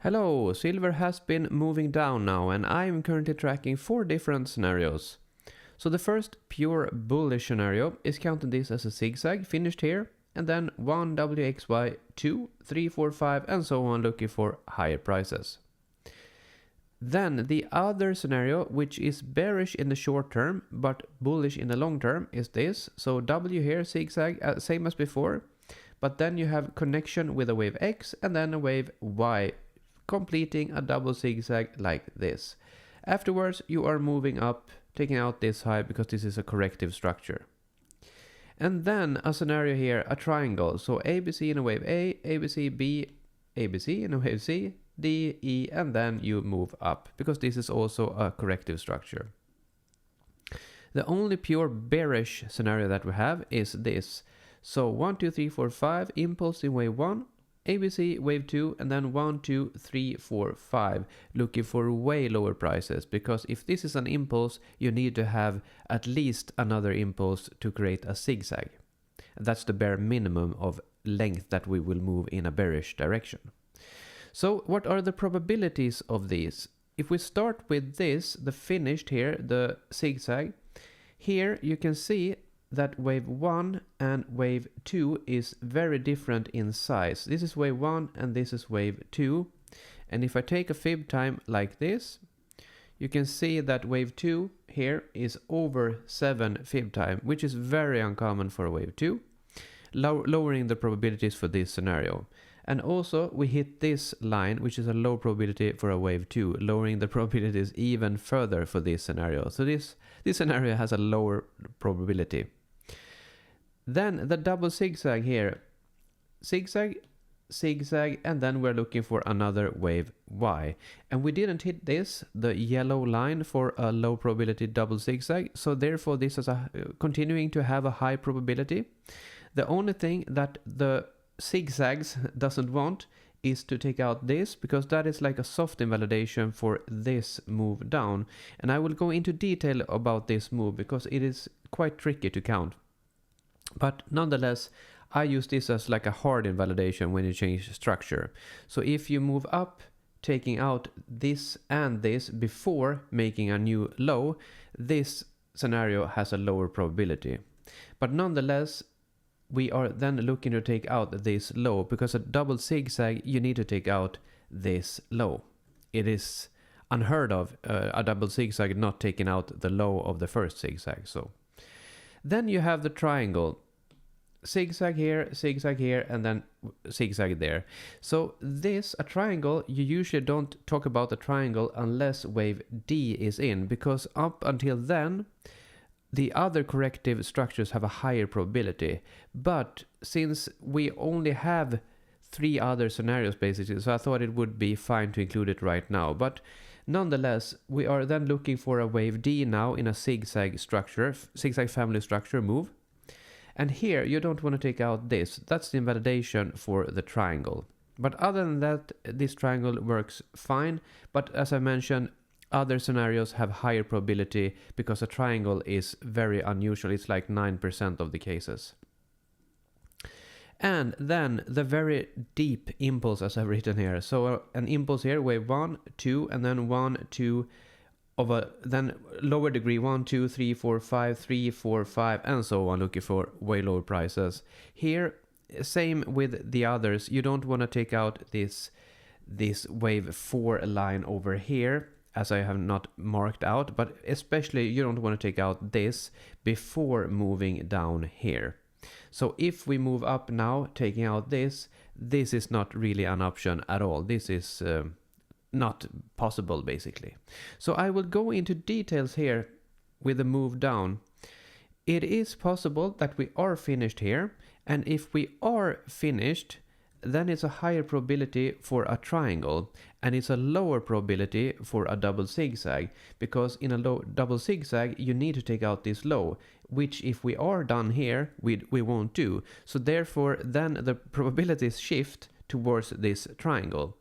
Hello, silver has been moving down now and I'm currently tracking 4 different scenarios. So the first pure bullish scenario is counting this as a zigzag finished here and then 1 WXY, 2, 3, 4, 5 and so on looking for higher prices. Then the other scenario, which is bearish in the short term but bullish in the long term, is this. So W here, zigzag, same as before, but then you have connection with a wave X and then a wave Y, completing a double zigzag like this. Afterwards, you are moving up, taking out this high because this is a corrective structure. And then a scenario here, a triangle. So ABC in a wave A, ABC, B, ABC in a wave C, D, E, and then you move up because this is also a corrective structure. The only pure bearish scenario that we have is this. So 1, 2, 3, 4, 5, impulse in wave 1, ABC, wave 2, and then 1, 2, 3, 4, 5, looking for way lower prices, because if this is an impulse, you need to have at least another impulse to create a zigzag. That's the bare minimum of length that we will move in a bearish direction. So what are the probabilities of these? If we start with this, the finished here, the zigzag, here you can see that wave 1 and wave 2 is very different in size. This is wave 1 and this is wave 2. And if I take a fib time like this, you can see that wave 2 here is over 7 fib time, which is very uncommon for wave 2, lowering the probabilities for this scenario. And also we hit this line, which is a low probability for a wave 2, lowering the probabilities even further for this scenario. So this scenario has a lower probability. Then the double zigzag here, zigzag, zigzag, and then we're looking for another wave Y. And we didn't hit this, the yellow line, for a low probability double zigzag. So therefore this is continuing to have a high probability. The only thing that the zigzags doesn't want is to take out this, because that is like a soft invalidation for this move down. And I will go into detail about this move because it is quite tricky to count. But nonetheless, I use this as like a hard invalidation when you change structure. So if you move up, taking out this and this before making a new low, this scenario has a lower probability. But nonetheless, we are then looking to take out this low, because a double zigzag, you need to take out this low. It is unheard of, a double zigzag not taking out the low of the first zigzag. So then you have the triangle. Zigzag here, and then zigzag there. So this, a triangle, you usually don't talk about a triangle unless wave D is in, because up until then, the other corrective structures have a higher probability. But since we only have 3 other scenarios basically, so I thought it would be fine to include it right now. But nonetheless, we are then looking for a wave D now in a zigzag structure, zigzag family structure move. And here you don't want to take out this. That's the invalidation for the triangle. But other than that, this triangle works fine. But as I mentioned, other scenarios have higher probability because a triangle is very unusual. It's like 9% of the cases. And then the very deep impulse, as I've written here. So an impulse here, wave 1, 2, and then 1, 2, of a then lower degree, 1, 2, 3, 4, 5, 3, 4, 5, and so on, looking for way lower prices. Here, same with the others. You don't want to take out this wave 4 line over here, as I have not marked out, but especially you don't want to take out this before moving down here. So if we move up now, taking out this is not really an option at all. This is not possible basically. So I will go into details here with the move down. It is possible that we are finished here, and if we are finished, then it's a higher probability for a triangle, and it's a lower probability for a double zigzag, because in a double zigzag you need to take out this low, which if we are done here, we won't do. So therefore then the probabilities shift towards this triangle.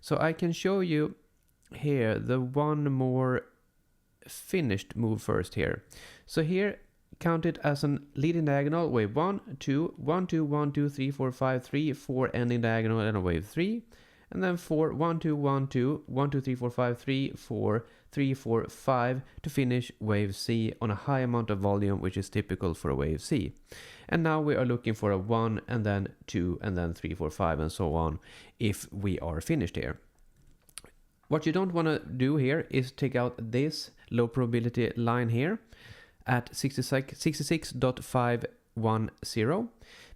So I can show you here the one more finished move first here. So here, count it as an leading diagonal, wave 1, 2, 1, 2, 1, 2, 3, 4, 5, 3, 4 ending diagonal, and a wave 3. and then 4, 1, 2, 1, 2, 1, 2, 3, 4, 5, 3, 4, 3, 4, 5 to finish wave C on a high amount of volume, which is typical for a wave C. And now we are looking for a 1 and then 2 and then 3, 4, 5 and so on if we are finished here. What you don't want to do here is take out this low probability line here at 66.510,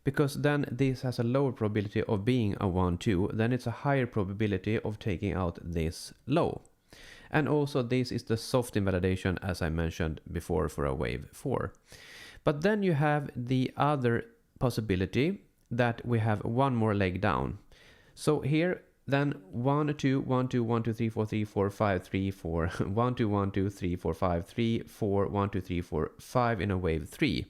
because then this has a lower probability of being a 1, 2, then it's a higher probability of taking out this low. And also this is the soft invalidation, as I mentioned before, for a wave 4. But then you have the other possibility that we have one more leg down. So here then 1, 2, 1, 2, 1, 2, 3, 4, 3, 4, 5, 3, 4, 1, 2, 1, 2, 3, 4, 5, 3, 4, 1, 2, 3, 4, 5 in a wave 3.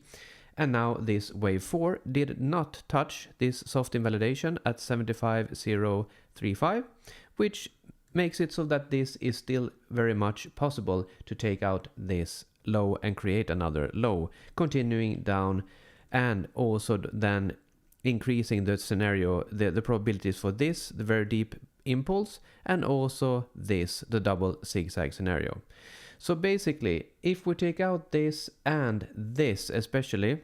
And now this wave 4 did not touch this soft invalidation at 75.035, which makes it so that this is still very much possible to take out this low and create another low, continuing down, and also then increasing the scenario, the probabilities for this, the very deep impulse, and also this, the double zigzag scenario. So basically, if we take out this and this especially,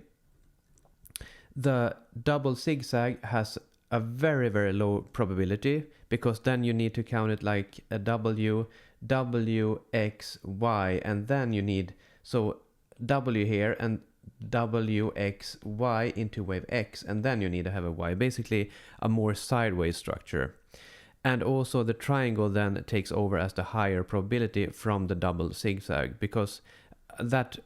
the double zigzag has a very, very low probability, because then you need to count it like a W, W, X, Y, and then you need, so W here and W, X, Y into wave X, and then you need to have a Y, basically a more sideways structure. And also the triangle then takes over as the higher probability from the double zigzag, because that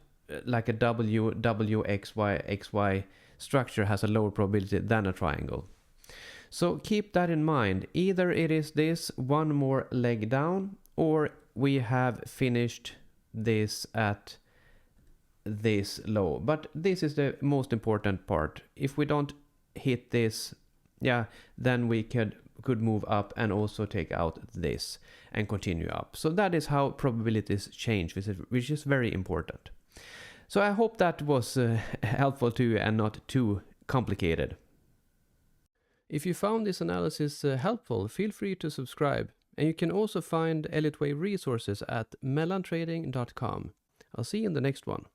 like a W, W, X, Y, X, Y structure has a lower probability than a triangle. So keep that in mind. Either it is this one more leg down, or we have finished this at this low. But this is the most important part. If we don't hit this, then we could move up and also take out this and continue up. So that is how probabilities change, which is very important. So I hope that was helpful to you and not too complicated. If you found this analysis helpful, feel free to subscribe. And you can also find Elliott Wave resources at mellantrading.com. I'll see you in the next one.